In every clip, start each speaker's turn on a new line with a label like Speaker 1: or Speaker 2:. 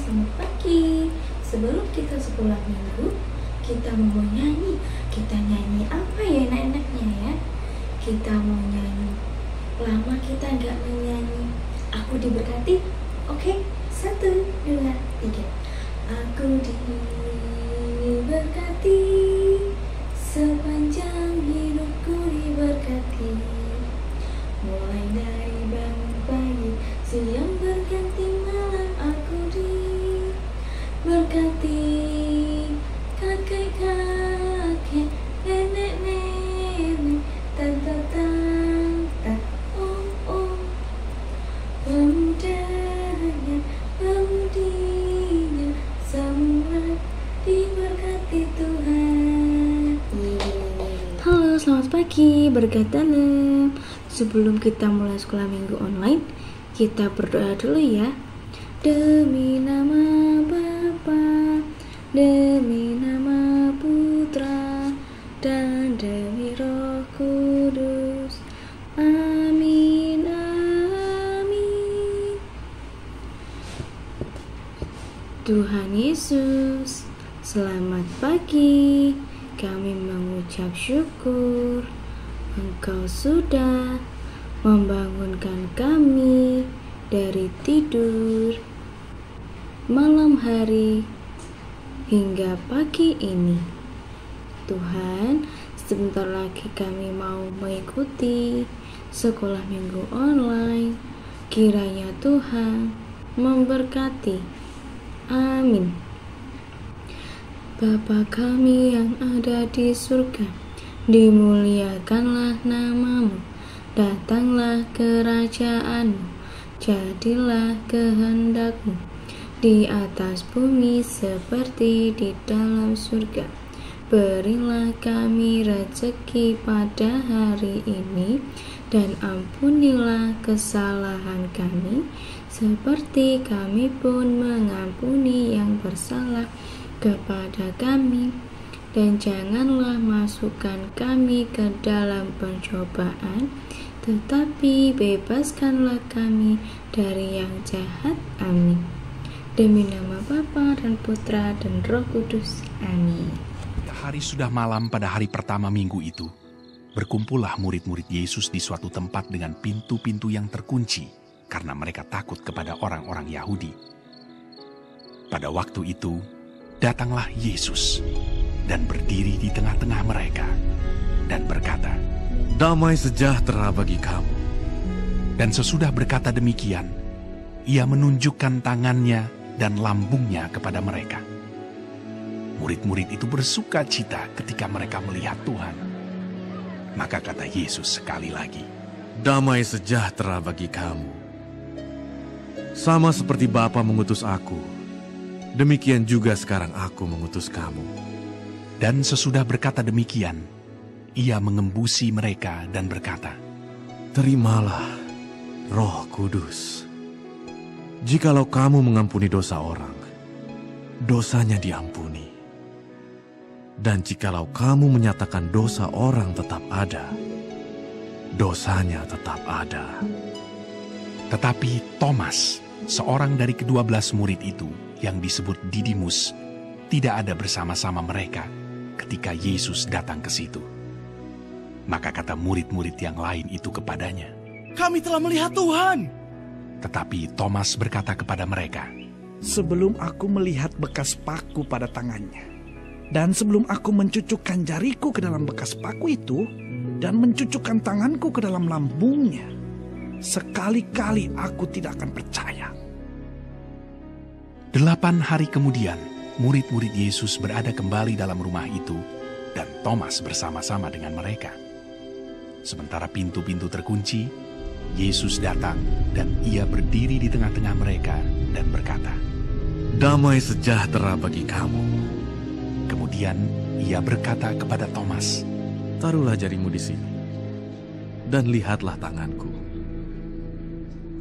Speaker 1: Selamat pagi. Sebelum kita sekolah minggu, kita mau nyanyi. Kita nyanyi apa ya enak-enaknya ya? Kita mau nyanyi. Lama kita nggak menyanyi. Aku diberkati. Oke, 1, 2, 3. Aku diberkati, sepanjang hidupku diberkati. Mulai dari bangun pagi, siang berganti malam, aku diberkati. Kakek-kakek, nenek-nenek, tante-tante, om-om, pemudanya, pemudinya, semua diberkati Tuhan. Halo, selamat pagi, berkat dalam. Sebelum kita mulai sekolah minggu online, kita berdoa dulu ya. Demi nama Bapa, demi nama Putra, dan demi Roh Kudus. Amin, amin. Tuhan Yesus, selamat pagi. Kami mengucap syukur Engkau sudah membangunkan kami dari tidur malam hari hingga pagi ini. Tuhan, sebentar lagi kami mau mengikuti sekolah minggu online. Kiranya Tuhan memberkati. Amin. Bapa kami yang ada di surga, dimuliakanlah namamu, datanglah kerajaanmu, jadilah kehendakmu di atas bumi seperti di dalam surga. Berilah kami rezeki pada hari ini, dan ampunilah kesalahan kami, seperti kami pun mengampuni yang bersalah kepada kami. Dan janganlah masukkan kami ke dalam pencobaan, tetapi bebaskanlah kami dari yang jahat. Amin. Demi nama Bapa dan Putra dan Roh Kudus. Amin.
Speaker 2: Hari sudah malam pada hari pertama minggu itu. Berkumpullah murid-murid Yesus di suatu tempat dengan pintu-pintu yang terkunci, karena mereka takut kepada orang-orang Yahudi. Pada waktu itu, datanglah Yesus dan berdiri di tengah-tengah mereka dan berkata,
Speaker 3: "Damai sejahtera bagi kamu."
Speaker 2: Dan sesudah berkata demikian, ia menunjukkan tangannya dan lambungnya kepada mereka. Murid-murid itu bersuka cita ketika mereka melihat Tuhan. Maka kata Yesus sekali lagi,
Speaker 3: "Damai sejahtera bagi kamu. Sama seperti Bapa mengutus aku, demikian juga sekarang aku mengutus kamu."
Speaker 2: Dan sesudah berkata demikian, ia mengembusi mereka dan berkata,
Speaker 3: "Terimalah Roh Kudus. Jikalau kamu mengampuni dosa orang, dosanya diampuni. Dan jikalau kamu menyatakan dosa orang tetap ada, dosanya tetap ada."
Speaker 2: Tetapi Thomas, seorang dari ke-12 murid itu yang disebut Didimus, tidak ada bersama-sama mereka ketika Yesus datang ke situ. Maka kata murid-murid yang lain itu kepadanya,
Speaker 4: "Kami telah melihat Tuhan."
Speaker 2: Tetapi Thomas berkata kepada mereka,
Speaker 4: Sebelum aku melihat bekas paku pada tangannya, dan sebelum aku mencucukkan jariku ke dalam bekas paku itu, dan mencucukkan tanganku ke dalam lambungnya, sekali-kali aku tidak akan percaya.
Speaker 2: 8 hari kemudian, murid-murid Yesus berada kembali dalam rumah itu, dan Thomas bersama-sama dengan mereka. Sementara pintu-pintu terkunci, Yesus datang dan ia berdiri di tengah-tengah mereka dan berkata,
Speaker 3: Damai sejahtera bagi kamu.
Speaker 2: Kemudian ia berkata kepada Thomas,
Speaker 3: Taruhlah jarimu di sini, dan lihatlah tanganku.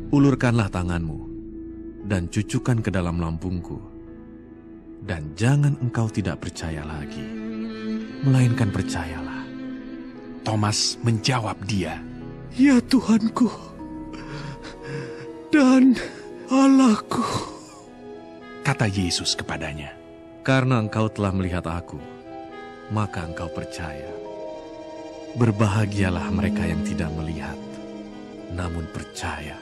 Speaker 3: Ulurkanlah tanganmu, dan cucukkan ke dalam lambungku. Dan jangan engkau tidak percaya lagi, melainkan percayalah.
Speaker 2: Thomas menjawab dia,
Speaker 4: Ya Tuhanku dan Allahku.
Speaker 2: Kata Yesus kepadanya,
Speaker 3: Karena engkau telah melihat aku, maka engkau percaya. Berbahagialah mereka yang tidak melihat, namun percaya.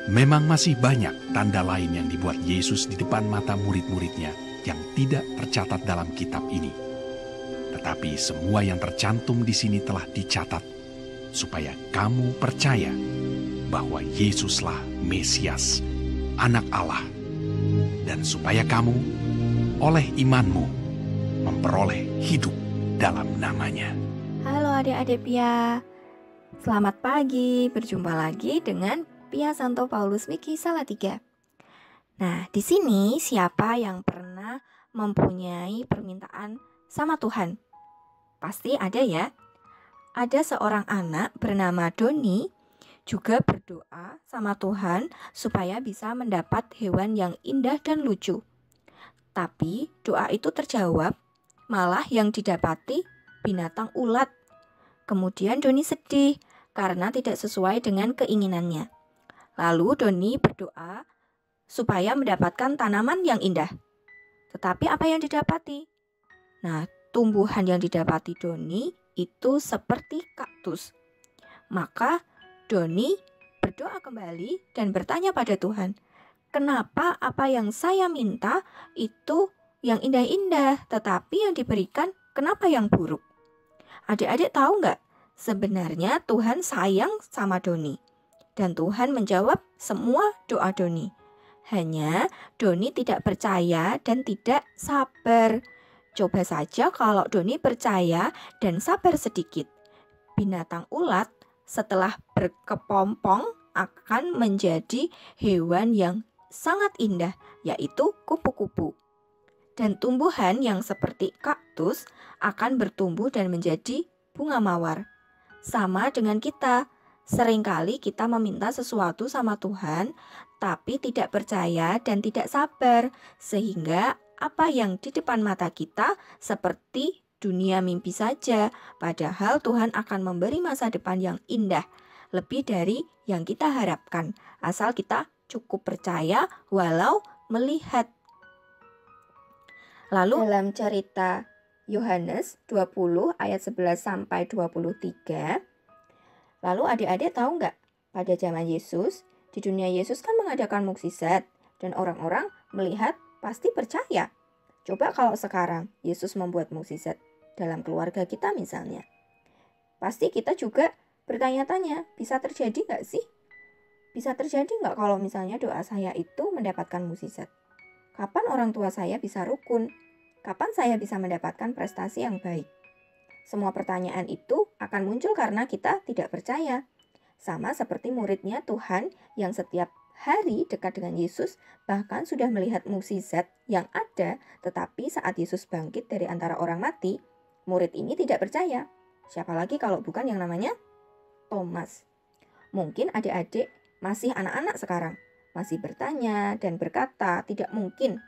Speaker 2: memang masih banyak tanda lain yang dibuat Yesus di depan mata murid-muridnya yang tidak tercatat dalam kitab ini. Tetapi semua yang tercantum di sini telah dicatat, supaya kamu percaya bahwa Yesuslah Mesias, Anak Allah, dan supaya kamu oleh imanmu memperoleh hidup dalam namanya.
Speaker 1: Halo adik-adik Pia, selamat pagi, berjumpa lagi dengan Pia Santo Paulus Miki Salatiga. Nah, di sini siapa yang pernah mempunyai permintaan sama Tuhan? Pasti ada ya. Ada seorang anak bernama Doni juga berdoa sama Tuhan supaya bisa mendapat hewan yang indah dan lucu. Tapi doa itu terjawab, malah yang didapati binatang ulat. Kemudian Doni sedih karena tidak sesuai dengan keinginannya. Lalu Doni berdoa supaya mendapatkan tanaman yang indah. Tetapi apa yang didapati? Nah, tumbuhan yang didapati Doni itu seperti kaktus. Maka Doni berdoa kembali dan bertanya pada Tuhan, kenapa apa yang saya minta itu yang indah-indah, tetapi yang diberikan kenapa yang buruk? Adik-adik tahu nggak? Sebenarnya Tuhan sayang sama Doni. Dan Tuhan menjawab semua doa Doni. Hanya Doni tidak percaya dan tidak sabar. Coba saja kalau Doni percaya dan sabar sedikit. Binatang ulat setelah berkepompong akan menjadi hewan yang sangat indah, yaitu kupu-kupu. Dan tumbuhan yang seperti kaktus akan bertumbuh dan menjadi bunga mawar. Sama dengan kita, seringkali kita meminta sesuatu sama Tuhan, tapi tidak percaya dan tidak sabar, sehingga apa yang di depan mata kita seperti dunia mimpi saja, padahal Tuhan akan memberi masa depan yang indah, lebih dari yang kita harapkan, asal kita cukup percaya walau melihat. Lalu dalam cerita Yohanes 20 ayat 11 sampai 23, lalu adik-adik tahu nggak? Pada zaman Yesus, di dunia Yesus kan mengadakan mukjizat dan orang-orang melihat pasti percaya. Coba kalau sekarang Yesus membuat mukjizat dalam keluarga kita misalnya. Pasti kita juga bertanya-tanya, bisa terjadi nggak sih? Bisa terjadi nggak kalau misalnya doa saya itu mendapatkan mukjizat? Kapan orang tua saya bisa rukun? Kapan saya bisa mendapatkan prestasi yang baik? Semua pertanyaan itu akan muncul karena kita tidak percaya. Sama seperti muridnya Tuhan yang setiap hari dekat dengan Yesus bahkan sudah melihat mukjizat yang ada, tetapi saat Yesus bangkit dari antara orang mati, murid ini tidak percaya. Siapa lagi kalau bukan yang namanya Thomas. Mungkin adik-adik masih anak-anak sekarang, masih bertanya dan berkata tidak mungkin.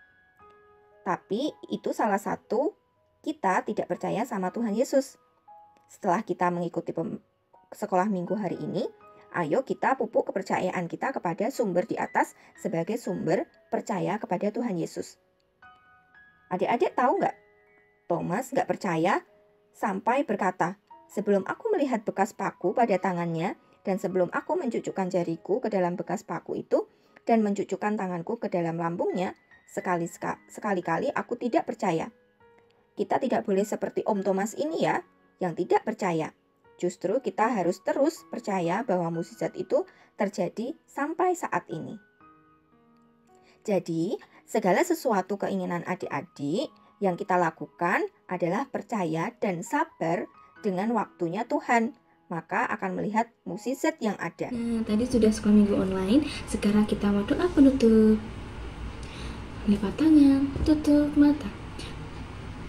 Speaker 1: Tapi itu salah satu kita tidak percaya sama Tuhan Yesus. Setelah kita mengikuti sekolah minggu hari ini, ayo kita pupuk kepercayaan kita kepada sumber di atas sebagai sumber percaya kepada Tuhan Yesus. Adik-adik tahu nggak? Thomas nggak percaya sampai berkata, sebelum aku melihat bekas paku pada tangannya
Speaker 5: Dan sebelum aku mencucukkan jariku ke dalam bekas paku itu dan mencucukkan tanganku ke dalam lambungnya, sekali-kali aku tidak percaya. Kita tidak boleh seperti Om Thomas ini ya, yang tidak percaya. Justru kita harus terus percaya bahwa mukjizat itu terjadi sampai saat ini. Jadi, segala sesuatu keinginan adik-adik yang kita lakukan adalah percaya dan sabar dengan waktunya Tuhan. Maka akan melihat mukjizat yang ada.
Speaker 1: Nah, tadi sudah sekolah minggu online. Sekarang kita mau doa penutup. Lipat tangan, tutup mata.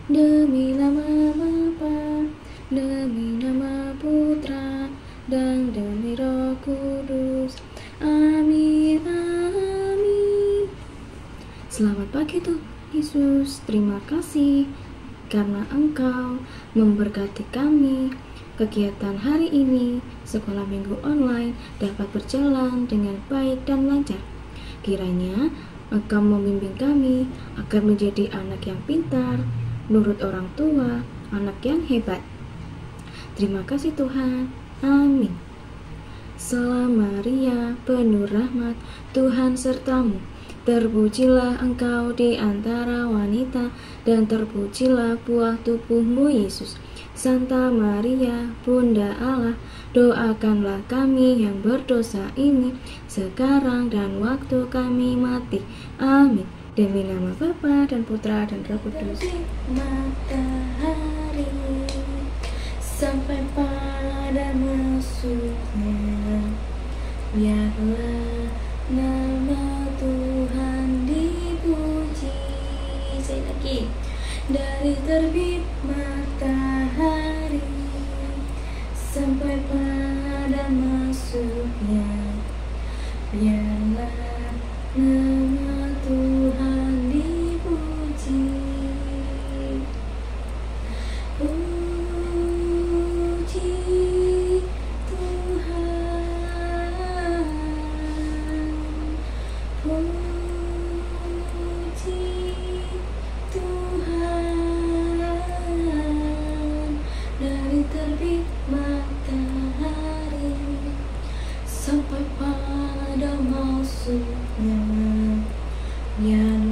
Speaker 1: Demi nama Bapa, demi nama Putra, dan demi Roh Kudus. Amin, amin. Selamat pagi Tuhan Yesus. Terima kasih karena Engkau memberkati kami. Kegiatan hari ini, sekolah minggu online dapat berjalan dengan baik dan lancar. Kiranya Engkau membimbing kami agar menjadi anak yang pintar, nurut orang tua, anak yang hebat. Terima kasih Tuhan. Amin. Salam Maria, penuh rahmat, Tuhan sertamu. Terpujilah engkau di antara wanita, dan terpujilah buah tubuhmu Yesus. Santa Maria, Bunda Allah, doakanlah kami yang berdosa ini, sekarang dan waktu kami mati. Amin. Demi nama Bapa dan Putra dan Roh Kudus. Matahari sampai pada masuknya, biarlah nama Tuhan dipuji. Saya lagi. Dari terbit matahari sampai pada masuknya, biarlah nama Tuhan dipuji. Puji Tuhan, puji Tuhan. Dari terbit matahari sampai pada masuknya, biarlah